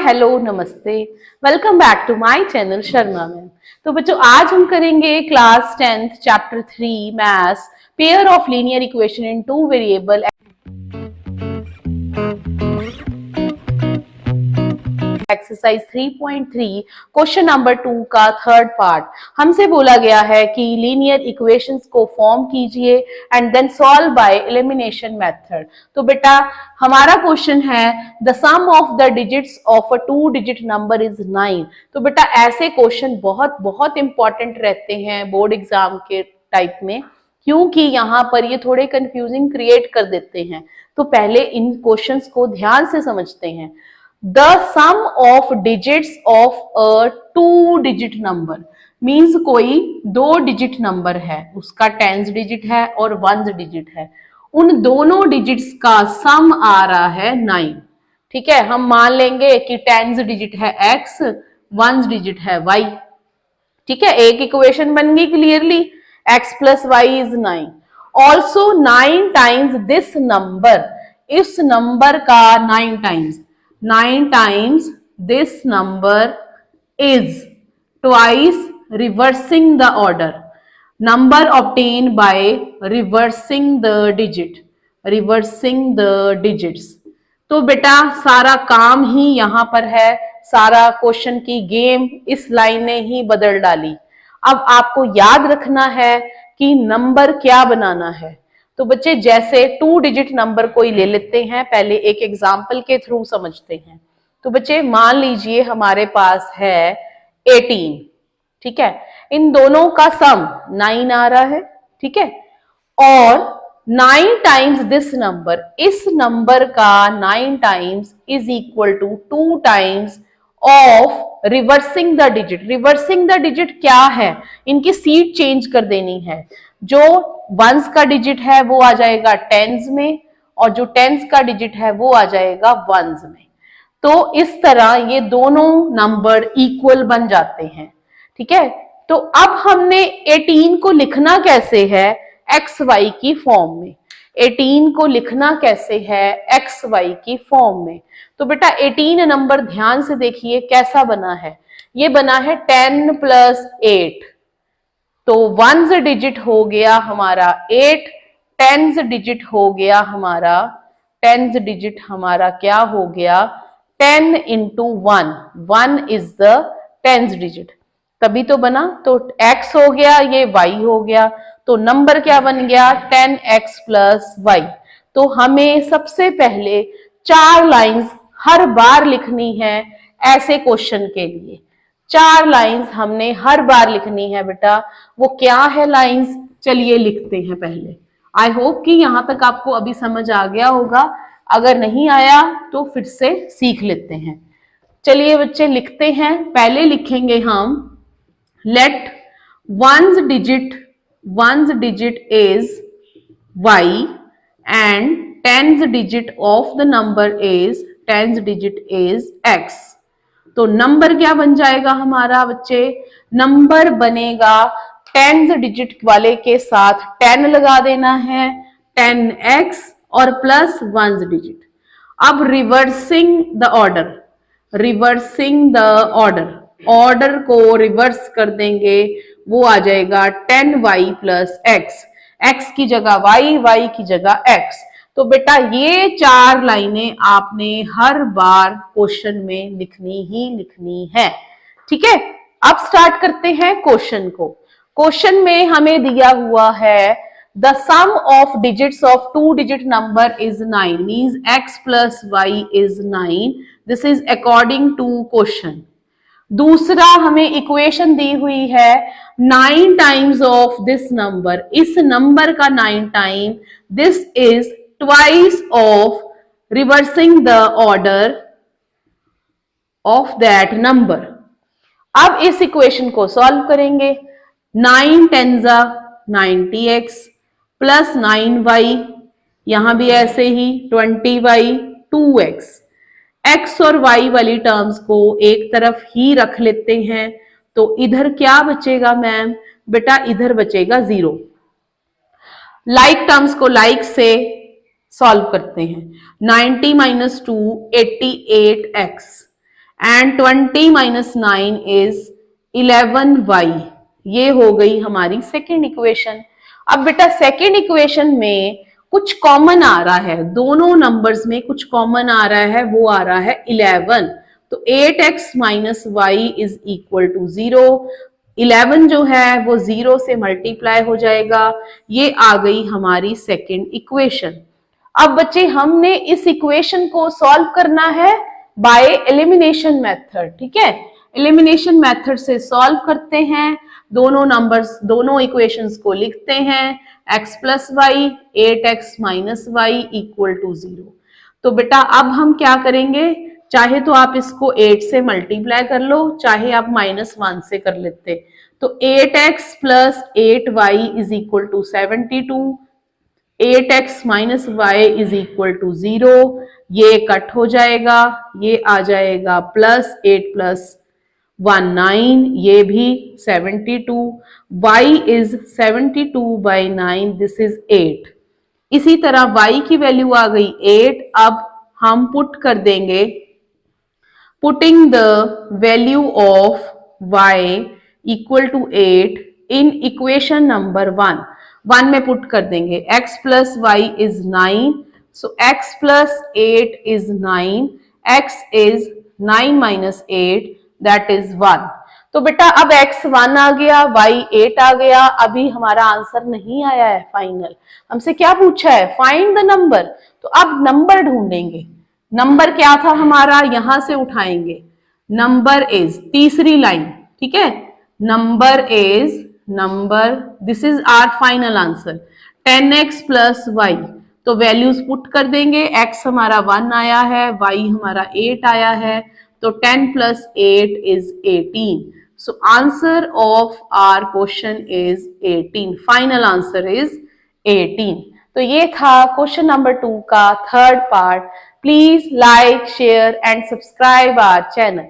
Hello नमस्ते, welcome back to my channel Sharma ma'am. तो बच्चों आज हम करेंगे class 10th chapter 3 maths pair of linear equation in two variable exercise 3.3 question number 2 का थर्ड पार्ट। हमसे बोला गया है कि लीनियर इक्वेशंस को फॉर्म कीजिए and then solve by elimination method. तो बेटा हमारा क्वेश्चन है the sum of the digits of a 2 digit number is 9। तो बेटा ऐसे क्वेश्चन बहुत बहुत इंपॉर्टेंट रहते हैं बोर्ड एग्जाम के टाइप में, क्योंकि यहाँ पर ये थोड़े कंफ्यूजिंग क्रिएट कर देते हैं। तो पहले इन क्वेश्चंस को ध्यान से समझते हैं। The sum of digits of a 2-digit number means कोई 2 डिजिट नंबर है, उसका 10th डिजिट है और 1st डिजिट है, उन दोनों डिजिट्स का सम आ रहा है 9। ठीक है, हम मान लेंगे कि 10th डिजिट है x, 1st डिजिट है y। ठीक है, एक इक्वेशन बन गई clearly, x plus y is 9। Also 9 times this number, इस नंबर का 9 times this number is twice reversing the order, number obtained by reversing the digits। तो बेटा सारा काम ही यहां पर है, सारा क्वेश्चन की गेम इस लाइन ने ही बदल डाली। अब आपको याद रखना है कि नंबर क्या बनाना है। तो बच्चे जैसे 2 डिजिट नंबर कोई ले लेते हैं, पहले एक एग्जाम्पल के थ्रू समझते हैं। तो बच्चे मान लीजिए हमारे पास है 18। ठीक है, इन दोनों का सम 9 आ रहा है। ठीक है, और 9 टाइम्स दिस नंबर, इस नंबर का 9 times is equal to 2 times of reversing the digit. Reversing the digit क्या है, इनकी सीट चेंज कर देनी है। जो वंस का डिजिट है वो आ जाएगा टेंस में, और जो टेंस का डिजिट है वो आ जाएगा वंस में। तो इस तरह ये दोनों नंबर इक्वल बन जाते हैं। ठीक है, तो अब हमने 18 को लिखना कैसे है, एक्स वाई की फॉर्म में। 18 को लिखना कैसे है, एक्स वाई की फॉर्म में। तो बेटा 18 नंबर ध्यान से देखिए कैसा बना है, ये बना है 10 + 8। तो 1st डिजिट हो गया हमारा 8, 10th डिजिट हो गया हमारा, 10th डिजिट हमारा क्या हो गया 10 × 1, 1 इज द 10th डिजिट, तभी तो बना। तो x हो गया, ये y हो गया, तो नंबर क्या बन गया 10x + y। तो हमें सबसे पहले 4 लाइंस हर बार लिखनी है ऐसे क्वेश्चन के लिए। 4 लाइंस हमने हर बार लिखनी है बेटा। वो क्या है लाइंस, चलिए लिखते हैं पहले। आई होप कि यहां तक आपको अभी समझ आ गया होगा, अगर नहीं आया तो फिर से सीख लेते हैं। चलिए बच्चे लिखते हैं। पहले लिखेंगे हम let once digit is y and 10th digit of the number is 10th digit is x। तो नंबर क्या बन जाएगा हमारा बच्चे, नंबर बनेगा 10th डिजिट वाले के साथ 10 लगा देना है, 10x और प्लस 1st डिजिट। अब रिवर्सिंग द ऑर्डर को रिवर्स कर देंगे, वो आ जाएगा 10y + x, x की जगह y की जगह x। तो बेटा ये 4 लाइनें आपने हर बार क्वेश्चन में लिखनी है। ठीक है, अब स्टार्ट करते हैं क्वेश्चन को। क्वेश्चन में हमें दिया हुआ है the sum of digits of 2 digit number is 9, means x + y is 9। This is according to question. दूसरा हमें इक्वेशन दी हुई है 9 टाइम्स ऑफ दिस नंबर, इस नंबर का 9 time, this is twice of reversing the order of that number. अब इस equation को सॉल्व करेंगे। 9 10 90x + 9y, यहां भी ऐसे ही 20y 2x। x और y वाली टर्म्स को एक तरफ ही रख लेते हैं, तो इधर क्या बचेगा मैम, बेटा इधर बचेगा 0। लाइक टर्म्स को लाइक से सॉल्व करते हैं। 90 - 2 88x, and 20 minus 9 is 11y। ये हो गई हमारी सेकेंड इक्वेशन। अब बेटा सेकेंड इक्वेशन में कुछ कॉमन आ रहा है, दोनों नंबर्स में कुछ कॉमन आ रहा है, वो आ रहा है 11। तो 8x minus y is equal to 0। 11 जो है वो 0 से मल्टीप्लाई हो जाएगा। ये आ गई हमारी सेकेंड इक्वेशन। अब बच्चे हमने इस इक्वेशन को सॉल्व करना है बाय एलिमिनेशन मेथड, ठीक है। एलिमिनेशन मेथड से सॉल्व करते हैं, दोनों नंबर्स, दोनों इक्वेशंस को लिखते हैं, x plus y, 8x minus y equal to 0। तो बेटा अब हम क्या करेंगे, चाहे तो आप इसको 8 से मल्टीप्लाई कर लो, चाहे आप -1 से कर लेते। तो 8x plus 8y is equal to 72, 8x minus y is equal to 0। ये कट हो जाएगा, ये आ जाएगा प्लस 8 प्लस 1 9, ये भी 72, y इज 72/9, दिस इज 8। इसी तरह y की वैल्यू आ गई 8। अब हम पुट कर देंगे, putting the value of y equal to 8 in equation number 1 में पुट कर देंगे। x plus y is 9, so x plus 8 is 9, x is 9 minus 8 that is 1। तो बेटा अब x 1 आ गया, y 8 आ गया। अभी हमारा आंसर नहीं आया है फाइनल, हमसे क्या पूछा है, फाइंड द नंबर। तो अब नंबर ढूंढेंगे। नंबर क्या था हमारा, यहां से उठाएंगे, नंबर इज, तीसरी लाइन, ठीक है, number is, number, this is our final answer 10x plus y. तो वैल्यूज पुट कर देंगे, x हमारा 1 आया है, y हमारा 8 आया है, तो 10 plus 8 is 18। So answer of our question is 18, final answer is 18। तो ये था क्वेश्चन नंबर 2 का third part. Please like, share and subscribe our channel.